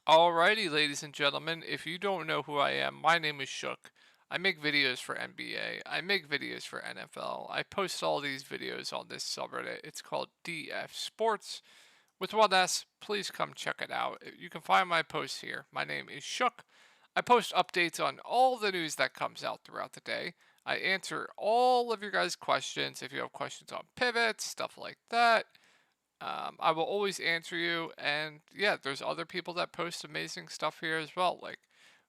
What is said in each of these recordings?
Alrighty, ladies and gentlemen, if you don't know who I am, my name is Shook. I make videos for NBA. I make videos for NFL. I post all these videos on this subreddit. It's called DF Sports with one S. Please come check it out. You can find my posts here. My name is Shook. I post updates on all the news that comes out throughout the day. I answer all of your guys' questions. If you have questions on pivots, stuff like that, I will always answer you. And yeah, there's other people that post amazing stuff here as well. Like,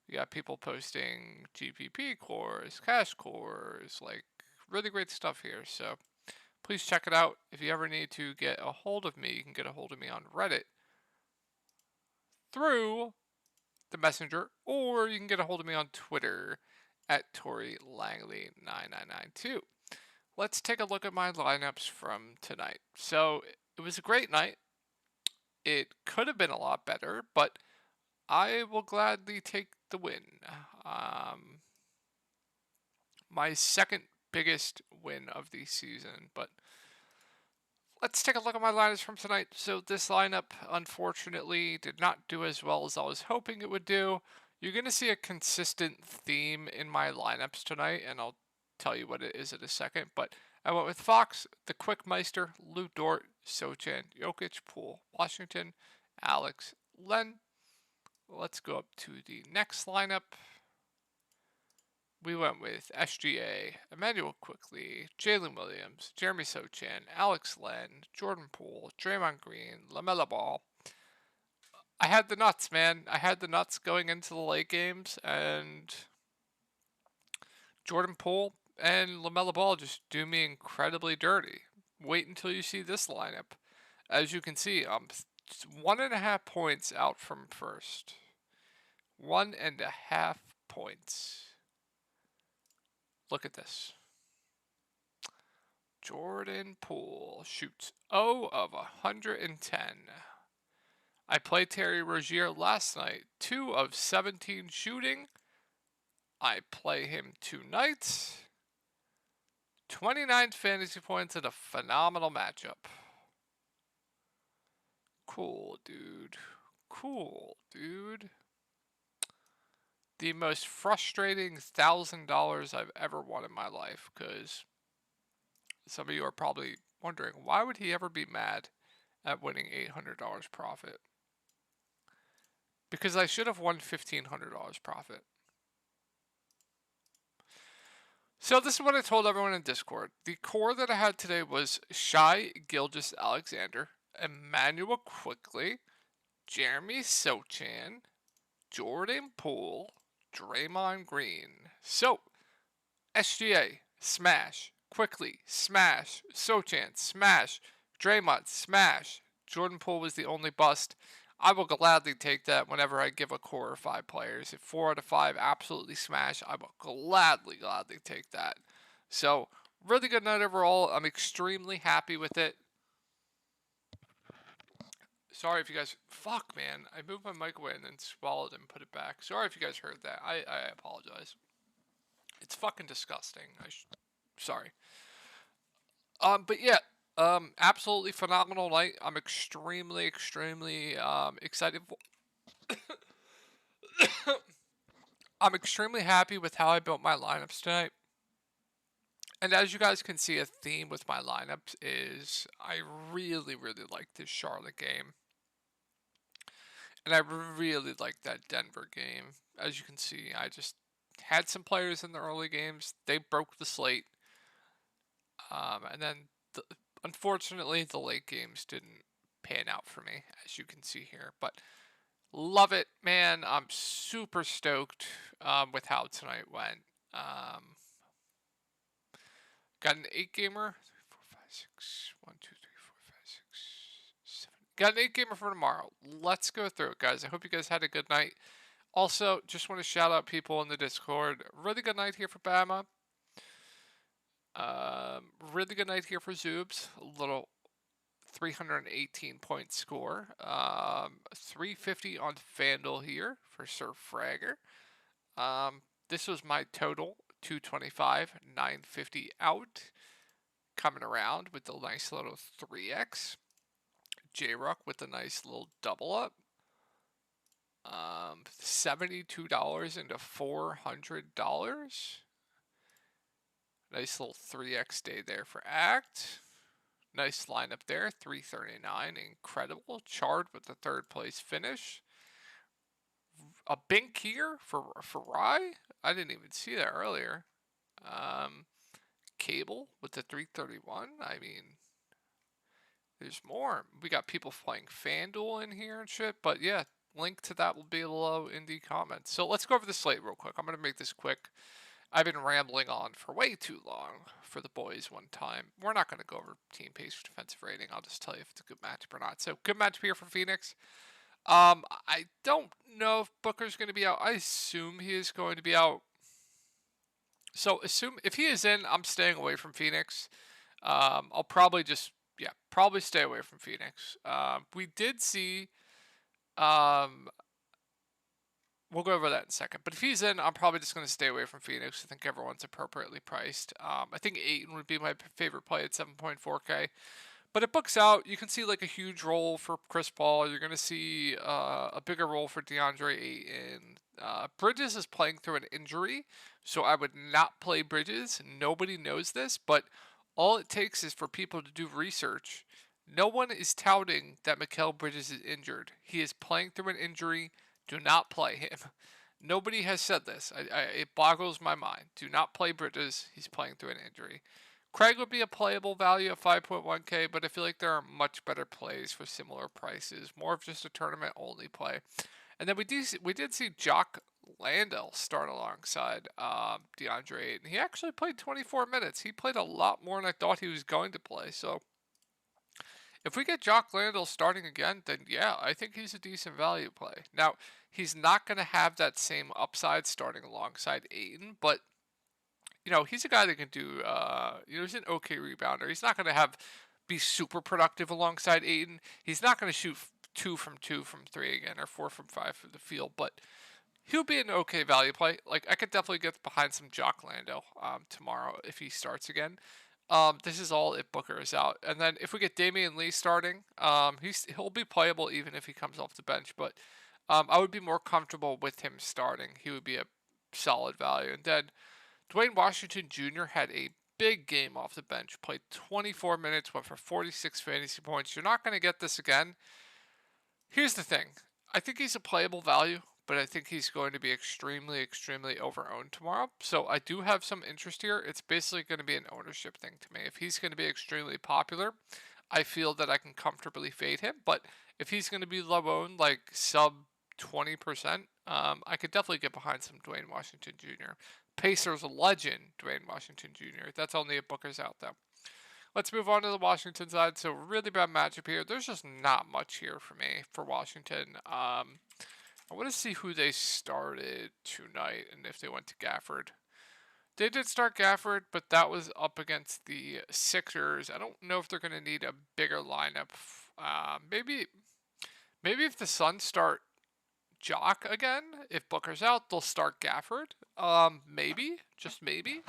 we got people posting GPP cores, cash cores, like really great stuff here. So please check it out. If you ever need to get a hold of me, you can get a hold of me on Reddit through the messenger, or you can get a hold of me on Twitter at Tori Langley 9992. Let's take a look at my lineups from tonight. So it was a great night. It could have been a lot better, but I will gladly take the win. Um, my second biggest win of the season, but let's take a look at my lineups from tonight. So this lineup, unfortunately, did not do as well as I was hoping it would do. You're going to see a consistent theme in my lineups tonight, and I'll tell you what it is in a second. But I went with Fox, the Quickmeister, Lou Dort, Sochan, Jokic, Poole, Washington, Alex, Len. Let's go up to the next lineup. We went with SGA, Emmanuel Quickly, Jalen Williams, Jeremy Sochan, Alex Len, Jordan Poole, Draymond Green, LaMelo Ball. I had the nuts, man. I had the nuts going into the late games, and Jordan Poole and LaMelo Ball just do me incredibly dirty. Wait until you see this lineup. As you can see, I'm 1.5 points out from first. 1.5 points. Look at this. Jordan Poole shoots 0 of 110. I played Terry Rozier last night, 2 of 17 shooting. I play him tonight. 29 fantasy points in a phenomenal matchup. Cool, dude. Cool, dude. The most frustrating $1,000 I've ever won in my life, because some of you are probably wondering, why would he ever be mad at winning $800 profit? Because I should have won $1,500 profit. So this is what I told everyone in Discord. The core that I had today was Shai Gilgeous-Alexander, Emmanuel Quickly, Jeremy Sochan, Jordan Poole, Draymond Green. So, SGA, smash. Quickly, smash. Sochan, smash. Draymond, smash. Jordan Poole was the only bust. I will gladly take that whenever I give a core of 5 players. If 4 out of 5 absolutely smash, I will gladly take that. So, really good night overall. I'm extremely happy with it. Sorry if you guys. Fuck, man. I moved my mic away and then swallowed and put it back. Sorry if you guys heard that. I apologize. It's fucking disgusting. Sorry. But yeah, absolutely phenomenal night. I'm extremely, extremely excited. I'm extremely happy with how I built my lineups tonight. And as you guys can see, a theme with my lineups is I really, really like this Charlotte game. And I really like that Denver game. As you can see, I just had some players in the early games. They broke the slate. And then, unfortunately, the late games didn't pan out for me, as you can see here. But love it, man. I'm super stoked with how tonight went. Got an 8-gamer. 4, 5, 6. 1, 2, 3, 4, 5, 6, 7. Got an 8-gamer for tomorrow. Let's go through it, guys. I hope you guys had a good night. Also, just want to shout out people in the Discord. Really good night here for Bama. Really good night here for Zoobs. A little 318 point score. 350 on FanDuel here for Sir Fragger. This was my total 225, 950 out. Coming around with the nice little 3x. J-Rock with a nice little double up. $72 into $400. Nice little 3x day there for Act. Nice lineup there, 339, incredible. Charred with the third place finish. A bink here for Rye. I didn't even see that earlier. Cable with the 331. I mean, there's more. We got people playing FanDuel in here and shit. But yeah, link to that will be below in the comments. So let's go over the slate real quick. I'm going to make this quick. I've been rambling on for way too long for the boys one time. We're not going to go over team pace for defensive rating. I'll just tell you if it's a good matchup or not. So good matchup here for Phoenix. I don't know if Booker's going to be out. I assume he is going to be out. So assume if he is in, I'm staying away from Phoenix. I'll probably probably stay away from Phoenix. We did see, we'll go over that in a second. But if he's in, I'm probably just going to stay away from Phoenix. I think everyone's appropriately priced. I think Ayton would be my favorite play at 7.4K. But it books out. You can see like a huge role for Chris Paul. You're going to see a bigger role for DeAndre Ayton. Bridges is playing through an injury, so I would not play Bridges. Nobody knows this, but all it takes is for people to do research. No one is touting that Mikal Bridges is injured. He is playing through an injury. Do not play him. Nobody has said this. It boggles my mind. Do not play Bridges. He's playing through an injury. Craig would be a playable value at 5.1K, but I feel like there are much better plays for similar prices. More of just a tournament-only play. And then we did see Jock Landale start alongside DeAndre Ayton. He actually played 24 minutes. He played a lot more than I thought he was going to play. So if we get Jock Landale starting again, then yeah, I think he's a decent value play. Now, he's not going to have that same upside starting alongside Ayton, but he's a guy that can do, he's an okay rebounder. He's not going to be super productive alongside Ayton. He's not going to shoot 2 from 3 again, or 4 from 5 from the field, but he'll be an okay value play. Like, I could definitely get behind some Jock Landale tomorrow if he starts again. This is all if Booker is out. And then if we get Damian Lee starting, he'll be playable even if he comes off the bench, but I would be more comfortable with him starting. He would be a solid value. And then Dwayne Washington Jr. had a big game off the bench, played 24 minutes, went for 46 fantasy points. You're not going to get this again. Here's the thing. I think he's a playable value, but I think he's going to be extremely, extremely over-owned tomorrow. So I do have some interest here. It's basically going to be an ownership thing to me. If he's going to be extremely popular, I feel that I can comfortably fade him. But if he's going to be low-owned, like sub 20%, I could definitely get behind some Dwayne Washington Jr. Pacers legend, Dwayne Washington Jr. That's only if Booker's out, though. Let's move on to the Washington side. So really bad matchup here. There's just not much here for me for Washington. I want to see who they started tonight and if they went to Gafford. They did start Gafford, but that was up against the Sixers. I don't know if they're going to need a bigger lineup. Maybe if the Suns start Jock again, if Booker's out, they'll start Gafford. Maybe, just maybe.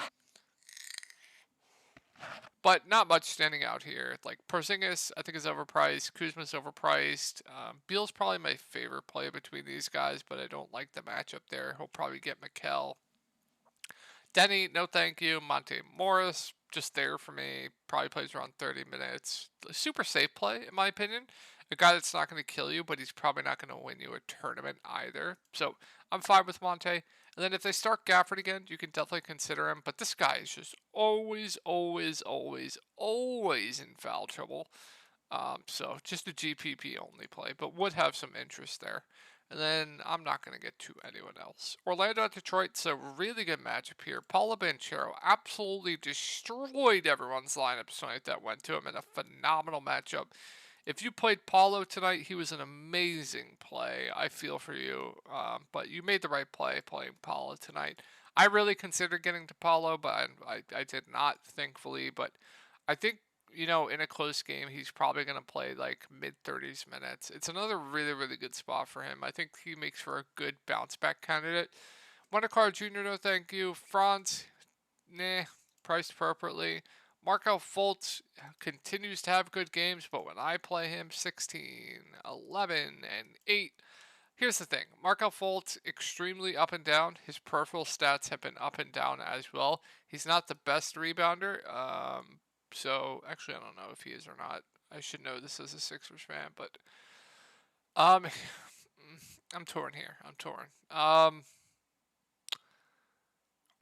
But not much standing out here. Like Porzingis, I think is overpriced. Kuzma's overpriced. Beal's probably my favorite play between these guys, but I don't like the matchup there. He'll probably get Mikal. Denny, no thank you. Monte Morris, just there for me. Probably plays around 30 minutes. Super safe play, in my opinion. A guy that's not going to kill you, but he's probably not going to win you a tournament either. So I'm fine with Monte. And then if they start Gafford again, you can definitely consider him. But this guy is just always, always, always, always in foul trouble. So just a GPP only play, but would have some interest there. And then I'm not going to get to anyone else. Orlando at Detroit, so really good matchup here. Paulo Banchero absolutely destroyed everyone's lineups tonight that went to him in a phenomenal matchup. If you played Paulo tonight, he was an amazing play. I feel for you, but you made the right play playing Paulo tonight. I really considered getting to Paulo, but I did not, thankfully. But I think, in a close game, he's probably going to play like mid-30s minutes. It's another really, really good spot for him. I think he makes for a good bounce-back candidate. Wendell Jr., no thank you. Franz, nah, priced appropriately. Markel Fultz continues to have good games, but when I play him, 16, 11, and 8. Here's the thing. Markel Fultz, extremely up and down. His peripheral stats have been up and down as well. He's not the best rebounder. So actually, I don't know if he is or not. I should know this as a Sixers fan, but um, I'm torn here. I'm torn. I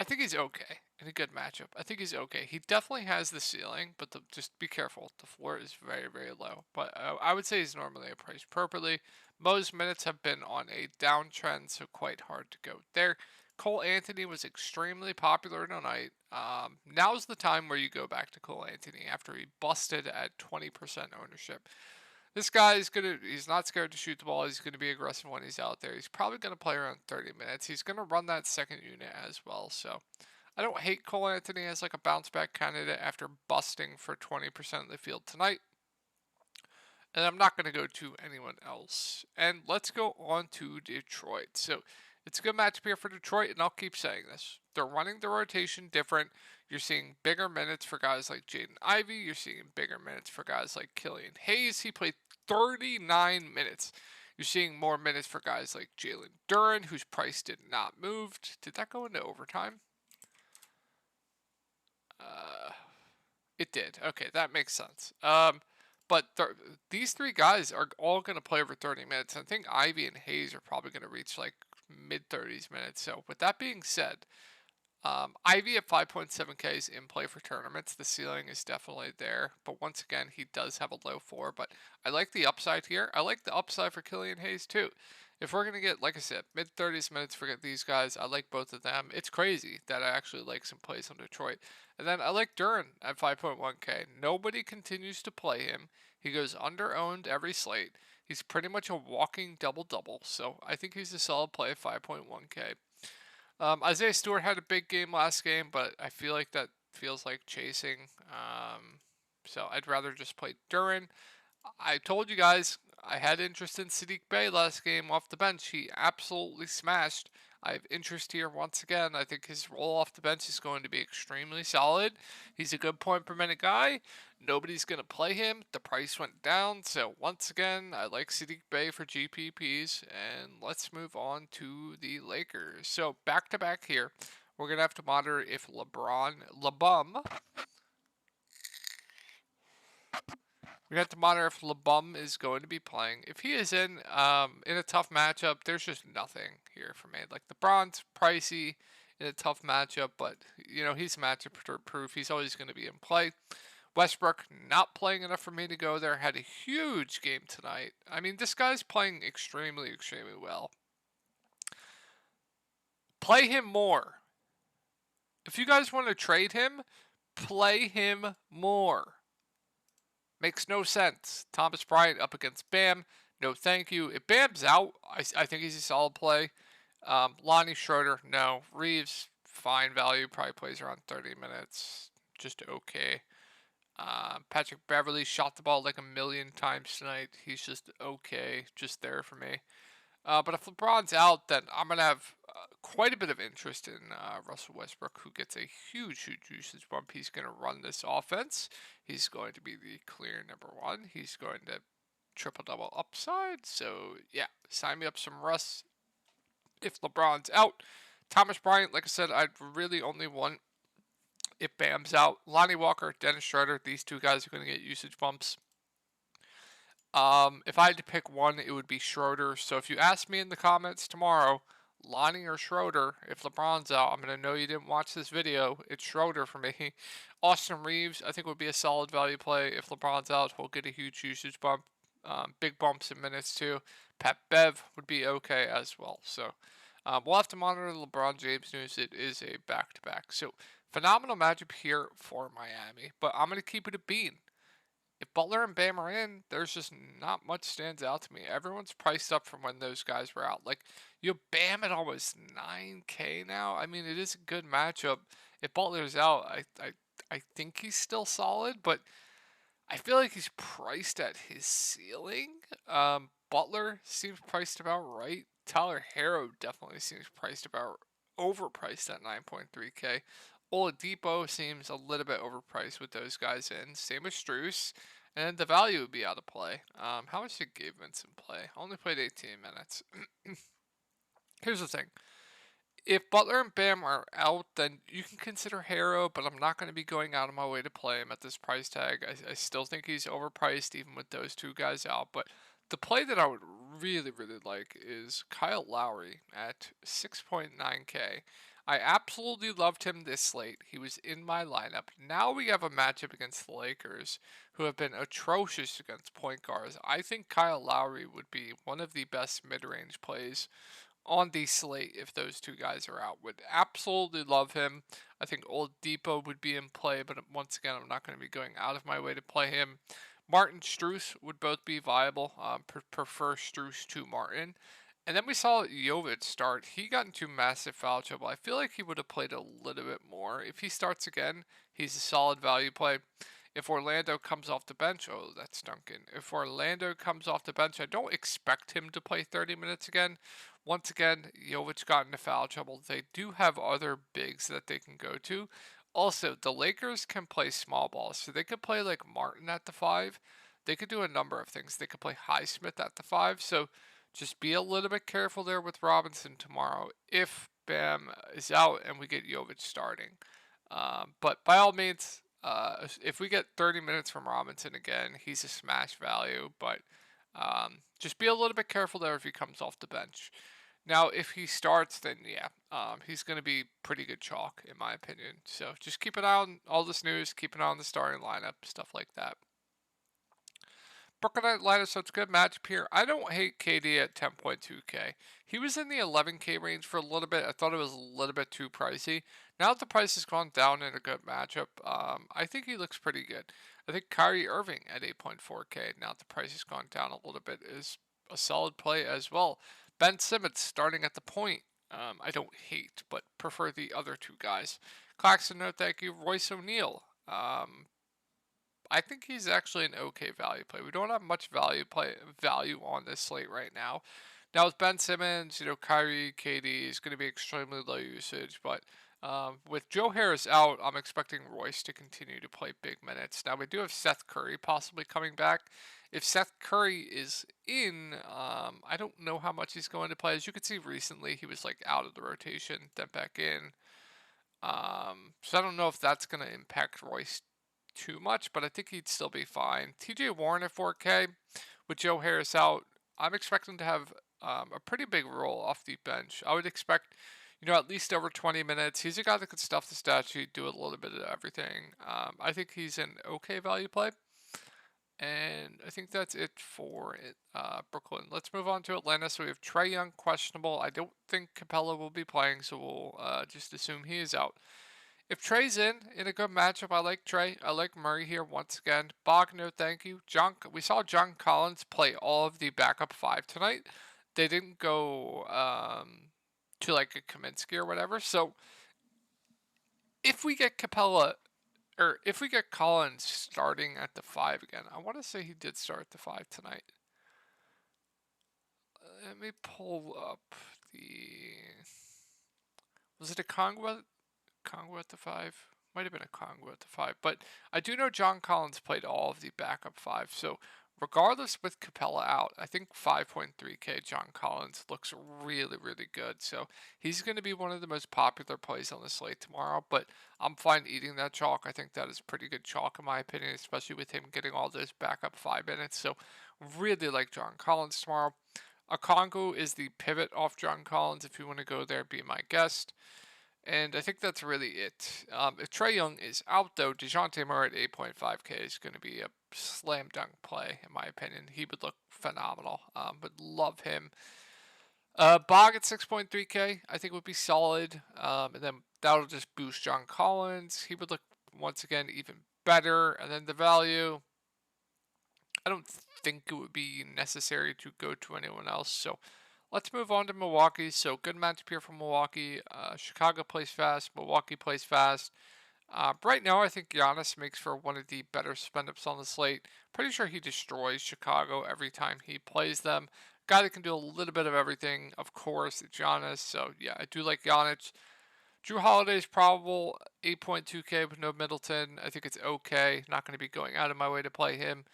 think he's okay in a good matchup. I think he's okay. He definitely has the ceiling, but just be careful. The floor is very, very low. But I would say he's normally priced properly. Most minutes have been on a downtrend, so quite hard to go there. Cole Anthony was extremely popular tonight. Now's the time where you go back to Cole Anthony after he busted at 20% ownership. This guy is he's not scared to shoot the ball. He's gonna be aggressive when he's out there. He's probably gonna play around 30 minutes. He's gonna run that second unit as well. So I don't hate Cole Anthony as like a bounce back candidate after busting for 20% of the field tonight. And I'm not going to go to anyone else. And let's go on to Detroit. So it's a good matchup here for Detroit, and I'll keep saying this. They're running the rotation different. You're seeing bigger minutes for guys like Jaden Ivey. You're seeing bigger minutes for guys like Killian Hayes. He played 39 minutes. You're seeing more minutes for guys like Jalen Duren, whose price did not move. Did that go into overtime? It did. Okay, that makes sense. But these three guys are all going to play over 30 minutes. I think Ivy and Hayes are probably going to reach like mid 30s minutes. So with that being said, Ivy at 5.7K is in play for tournaments. The ceiling is definitely there. But once again, he does have a low floor. But I like the upside here. I like the upside for Killian Hayes too. If we're going to get, like I said, mid 30s minutes for these guys, I like both of them. It's crazy that I actually like some plays on Detroit. And then I like Duren at 5.1K. Nobody continues to play him. He goes under owned every slate. He's pretty much a walking double-double. So I think he's a solid play at 5.1K. Isaiah Stewart had a big game last game, but I feel like that feels like chasing. So I'd rather just play Duren. I told you guys I had interest in Sadiq Bey last game off the bench. He absolutely smashed. I have interest here once again. I think his role off the bench is going to be extremely solid. He's a good point per minute guy. Nobody's going to play him. The price went down. So once again, I like Sadiq Bey for GPPs. And let's move on to the Lakers. So back to back here. We're going to have to monitor if we have to monitor if LeBum is going to be playing. If he is in a tough matchup, there's just nothing here for me. Like LeBron's pricey in a tough matchup, but he's matchup proof. He's always going to be in play. Westbrook not playing enough for me to go there. Had a huge game tonight. I mean, this guy's playing extremely, extremely well. Play him more. If you guys want to trade him, play him more. Makes no sense. Thomas Bryant up against Bam. No, thank you. If Bam's out, I think he's a solid play. Lonnie Schroeder, no. Reeves, fine value. Probably plays around 30 minutes. Just okay. Patrick Beverly shot the ball like a million times tonight. He's just okay. Just there for me. But if LeBron's out, then I'm going to have quite a bit of interest in Russell Westbrook, who gets a huge, huge usage bump. He's going to run this offense. He's going to be the clear number one. He's going to triple-double upside. So, yeah, sign me up some Russ if LeBron's out. Thomas Bryant, like I said, I'd really only want if Bam's out. Lonnie Walker, Dennis Schroeder, these two guys are going to get usage bumps. If I had to pick one, it would be Schroeder. So if you ask me in the comments tomorrow, Lonnie or Schroeder, if LeBron's out, I'm going to know you didn't watch this video. It's Schroeder for me. Austin Reeves, I think, would be a solid value play. If LeBron's out, he'll get a huge usage bump. Big bumps in minutes, too. Pat Bev would be okay as well. So we'll have to monitor the LeBron James news. It is a back-to-back. So phenomenal matchup here for Miami. But I'm going to keep it a bean. If Butler and Bam are in, there's just not much stands out to me. Everyone's priced up from when those guys were out. Like, you have Bam at almost 9K now. I mean, it is a good matchup. If Butler's out, I think he's still solid, but I feel like he's priced at his ceiling. Butler seems priced about right. Tyler Herro definitely seems priced about overpriced at 9.3K. Oladipo seems a little bit overpriced with those guys in. Same with Strus. and the value would be out of play. How much did Gabe Vincent play? Only played 18 minutes. Here's the thing. If Butler and Bam are out, then you can consider Harrow, but I'm not going to be going out of my way to play him at this price tag. I still think he's overpriced even with those two guys out, but the play that I would really, really like is Kyle Lowry at 6.9K. I absolutely loved him this slate. He was in my lineup. Now we have a matchup against the Lakers, who have been atrocious against point guards. I think Kyle Lowry would be one of the best mid-range plays on the slate if those two guys are out. Would absolutely love him. I think Old Depot would be in play, but once again, I'm not going to be going out of my way to play him. Martin Strus would both be viable. Prefer Strus to Martin. And then we saw Jovic start. He got into massive foul trouble. I feel like he would have played a little bit more. If he starts again, he's a solid value play. If Orlando comes off the bench, oh, that's Duncan. If Orlando comes off the bench, I don't expect him to play 30 minutes again. Once again, Jovic got into foul trouble. They do have other bigs that they can go to. Also, the Lakers can play small ball, so they could play like Martin at the 5. They could do a number of things. They could play Highsmith at the 5. So just be a little bit careful there with Robinson tomorrow if Bam is out and we get Jovic starting. But by all means, if we get 30 minutes from Robinson again, he's a smash value. But just be a little bit careful there if he comes off the bench. Now, if he starts, then yeah, he's going to be pretty good chalk, in my opinion. So just keep an eye on all this news, keep an eye on the starting lineup, stuff like that. Brooklyn Atlanta, so it's a good matchup here. I don't hate KD at 10.2K. He was in the 11K range for a little bit. I thought it was a little bit too pricey. Now that the price has gone down in a good matchup, I think he looks pretty good. I think Kyrie Irving at 8.4K, now that the price has gone down a little bit, is a solid play as well. Ben Simmons starting at the point. I don't hate, but prefer the other two guys. Claxton, no thank you. Royce O'Neal. I think he's actually an okay value play. We don't have much value on this slate right now. Now with Ben Simmons, Kyrie, KD is going to be extremely low usage, but with Joe Harris out, I'm expecting Royce to continue to play big minutes. Now we do have Seth Curry possibly coming back. If Seth Curry is in, I don't know how much he's going to play. As you can see recently, he was like out of the rotation, then back in. So I don't know if that's going to impact Royce too much, but I think he'd still be fine. TJ Warren at 4K with Joe Harris out, I'm expecting to have a pretty big role off the bench. I would expect, at least over 20 minutes. He's a guy that could stuff the stat sheet, do a little bit of everything. I think he's an okay value play. And I think that's it for Brooklyn. Let's move on to Atlanta. So we have Trae Young questionable. I don't think Capella will be playing, so we'll just assume he is out. If Trae's in a good matchup, I like Trae. I like Murray here once again. Bog, no thank you. We saw John Collins play all of the backup 5 tonight. They didn't go to like a Kaminsky or whatever. So if we get Capella, or if we get Collins starting at the 5 again, I want to say he did start at the 5 tonight. Let me pull up was it a Congo at the 5? Might have been a Congo at the 5. But I do know John Collins played all of the backup 5. So regardless with Capella out, I think 5.3K John Collins looks really, really good. So he's going to be one of the most popular plays on the slate tomorrow. But I'm fine eating that chalk. I think that is pretty good chalk in my opinion, especially with him getting all those backup 5 minutes. So really like John Collins tomorrow. A Congo is the pivot off John Collins. If you want to go there, be my guest. And I think that's really it. If Trae Young is out, though, DeJounte Murray at 8.5K is going to be a slam dunk play, in my opinion. He would look phenomenal. Would love him. Bog at 6.3K, I think would be solid. And then that'll just boost John Collins. He would look, once again, even better. And then the value, I don't think it would be necessary to go to anyone else. So let's move on to Milwaukee. So good matchup here from Milwaukee. Chicago plays fast. Milwaukee plays fast. Right now, I think Giannis makes for one of the better spend-ups on the slate. Pretty sure he destroys Chicago every time he plays them. Guy that can do a little bit of everything. Of course, it's Giannis. So yeah, I do like Giannis. Drew Holiday's probable 8.2K with no Middleton. I think it's okay. Not going to be going out of my way to play him.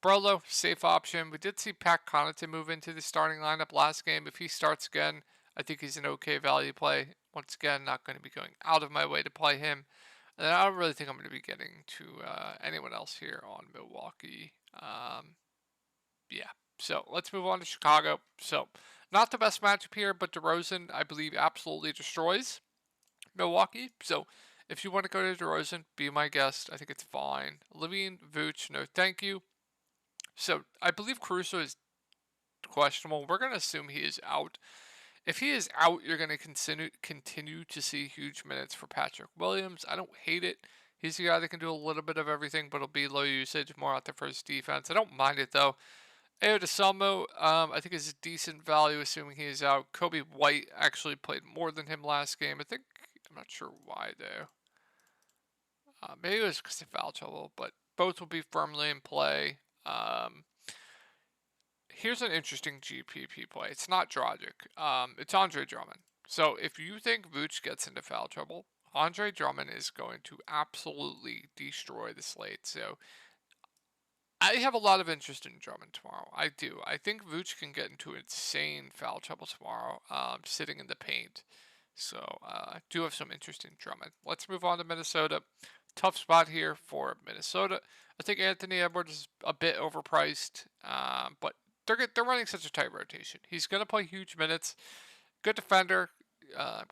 Brolo, safe option. We did see Pat Connaughton move into the starting lineup last game. If he starts again, I think he's an okay value play. Once again, not going to be going out of my way to play him. And I don't really think I'm going to be getting to anyone else here on Milwaukee. Yeah. So let's move on to Chicago. So not the best matchup here, but DeRozan, I believe, absolutely destroys Milwaukee. So if you want to go to DeRozan, be my guest. I think it's fine. Levine, Vooch, no thank you. So I believe Caruso is questionable. We're going to assume he is out. If he is out, you're going to continue to see huge minutes for Patrick Williams. I don't hate it. He's a guy that can do a little bit of everything, but it'll be low usage, more out there for his defense. I don't mind it, though. Ayo DeSalmo, I think is a decent value, assuming he is out. Kobe White actually played more than him last game. I'm not sure why, though. Maybe it was because of foul trouble, but both will be firmly in play. Here's an interesting GPP play. It's not Dragic. It's Andre Drummond. So if you think Vooch gets into foul trouble, Andre Drummond is going to absolutely destroy the slate. So I have a lot of interest in Drummond tomorrow. I do. I think Vooch can get into insane foul trouble tomorrow, sitting in the paint. So I do have some interest in Drummond. Let's move on to Minnesota. Tough spot here for Minnesota. I think Anthony Edwards is a bit overpriced, but they're running such a tight rotation. He's going to play huge minutes. Good defender,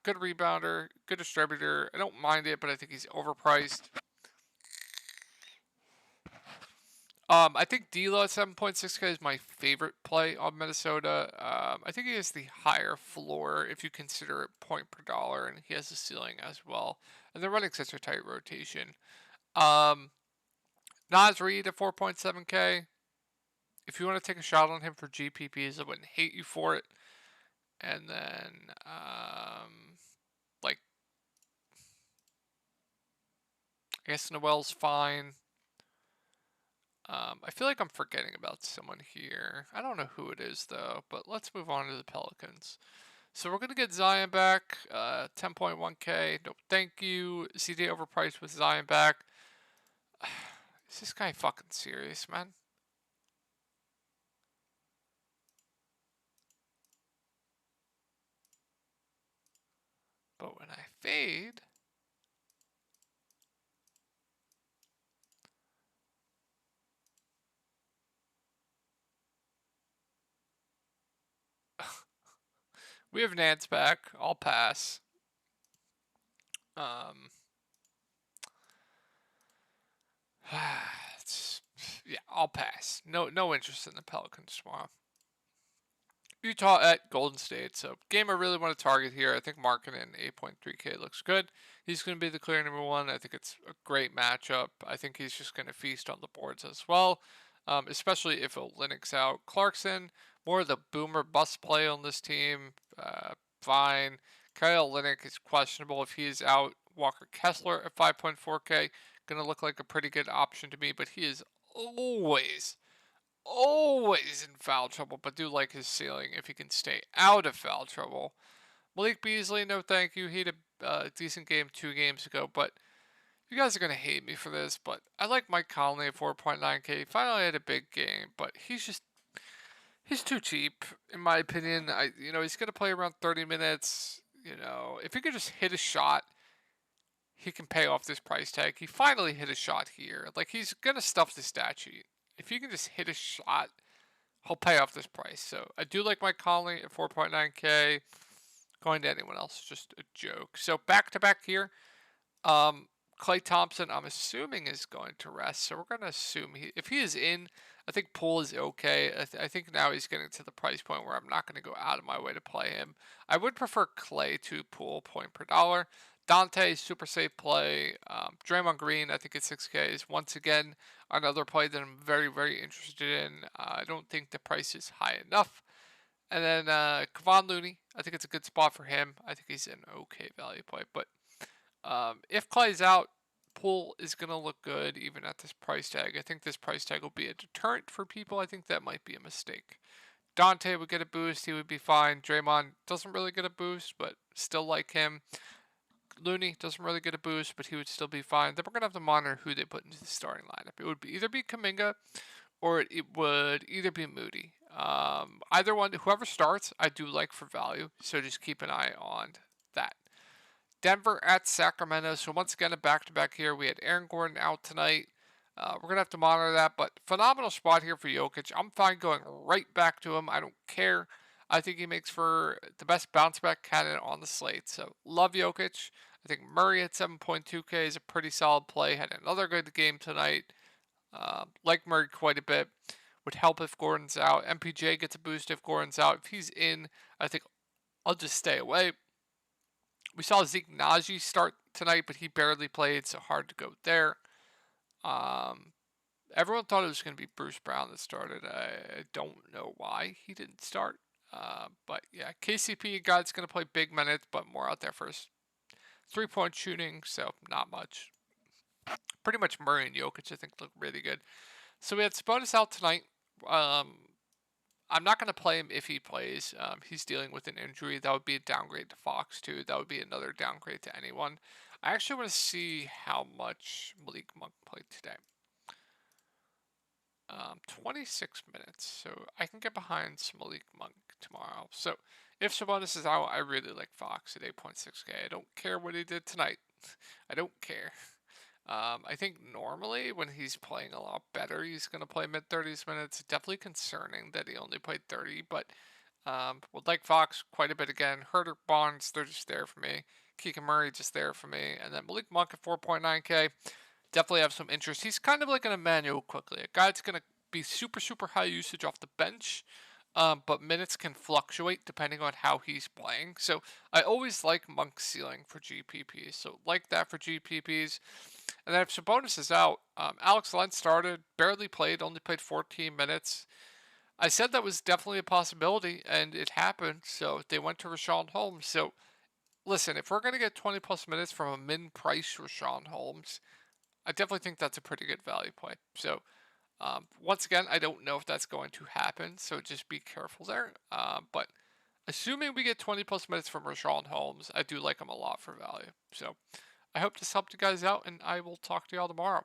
good rebounder, good distributor. I don't mind it, but I think he's overpriced. I think D'Lo at 7.6K is my favorite play on Minnesota. I think he has the higher floor if you consider it point per dollar, and he has a ceiling as well. And they're running such a tight rotation. Naz Reid at 4.7K. If you want to take a shot on him for GPPs, I wouldn't hate you for it. And then, I guess Noel's fine. I feel like I'm forgetting about someone here. I don't know who it is, though, but let's move on to the Pelicans. So we're going to get Zion back, 10.1K. No, thank you. CJ overpriced with Zion back. Is this guy fucking serious, man? But when I fade... We have Nance back. I'll pass. Yeah, I'll pass. No interest in the Pelicans tomorrow. Utah at Golden State. So game I really want to target here. I think Markkanen 8.3K looks good. He's going to be the clear number one. I think it's a great matchup. I think he's just going to feast on the boards as well, especially if Olynyk's out. Clarkson, more of the boomer bust play on this team. Fine. Kyle Olynyk is questionable if he is out. Walker Kessler at 5.4K. Going to look like a pretty good option to me, but he is always in foul trouble, but do like his ceiling if he can stay out of foul trouble. Malik Beasley, no thank you. He had a decent game 2 games ago, but you guys are going to hate me for this, but I like Mike Conley at 4.9K. He finally had a big game, but he's too cheap, in my opinion. He's going to play around 30 minutes. If he could just hit a shot, he can pay off this price tag. He finally hit a shot here. Like, he's going to stuff the stat sheet. If you can just hit a shot, he'll pay off this price. So I do like Mike Conley at 4.9K. Going to anyone else, just a joke. So back to back here. Klay Thompson, I'm assuming, is going to rest. So we're going to assume if he is in, I think Poole is okay. I think now he's getting to the price point where I'm not going to go out of my way to play him. I would prefer Klay to Poole point per dollar. Dante, super safe play. Draymond Green, I think at 6K is once again another play that I'm very, very interested in. I don't think the price is high enough. And then Kevon Looney, I think it's a good spot for him. I think he's an okay value play. But if Clay's out, Poole is going to look good even at this price tag. I think this price tag will be a deterrent for people. I think that might be a mistake. Dante would get a boost. He would be fine. Draymond doesn't really get a boost, but still like him. Looney doesn't really get a boost, but he would still be fine. Then we're going to have to monitor who they put into the starting lineup. It would either be Kuminga or it would either be Moody. Either one, whoever starts, I do like for value. So just keep an eye on that. Denver at Sacramento. So once again, a back-to-back here. We had Aaron Gordon out tonight. We're going to have to monitor that, but phenomenal spot here for Jokic. I'm fine going right back to him. I don't care. I think he makes for the best bounce-back candidate on the slate. So love Jokic. I think Murray at 7.2K is a pretty solid play. Had another good game tonight. Like Murray quite a bit. Would help if Gordon's out. MPJ gets a boost if Gordon's out. If he's in, I think I'll just stay away. We saw Zeke Naji start tonight, but he barely played, so hard to go there. Everyone thought it was going to be Bruce Brown that started. I don't know why he didn't start. But yeah, KCP guy's going to play big minutes, but more out there for his 3-point shooting, so not much. Pretty much Murray and Jokic, I think, look really good. So we had Sabonis out tonight. I'm not going to play him if he plays. He's dealing with an injury. That would be a downgrade to Fox, too. That would be another downgrade to anyone. I actually want to see how much Malik Monk played today. 26 minutes. So I can get behind some Malik Monk tomorrow. So if Sabonis is out, I really like Fox at 8.6K. I don't care what he did tonight. I don't care. I think normally when he's playing a lot better, he's going to play mid-30s minutes. Definitely concerning that he only played 30, but would like Fox quite a bit again. Herter, Barnes, they're just there for me. Keegan Murray just there for me. And then Malik Monk at 4.9K. Definitely have some interest. He's kind of like an Emmanuel quickly. A guy that's going to be super, super high usage off the bench. But minutes can fluctuate depending on how he's playing. So I always like Monk's ceiling for GPPs. So like that for GPPs. And then if Sabonis is out, Alex Len started, barely played, only played 14 minutes. I said that was definitely a possibility, and it happened. So they went to Rashawn Holmes. So listen, if we're going to get 20 plus minutes from a min-price Rashawn Holmes, I definitely think that's a pretty good value play. So once again, I don't know if that's going to happen, so just be careful there. But assuming we get 20 plus minutes from Rashawn Holmes, I do like him a lot for value. So I hope this helped you guys out, and I will talk to y'all tomorrow.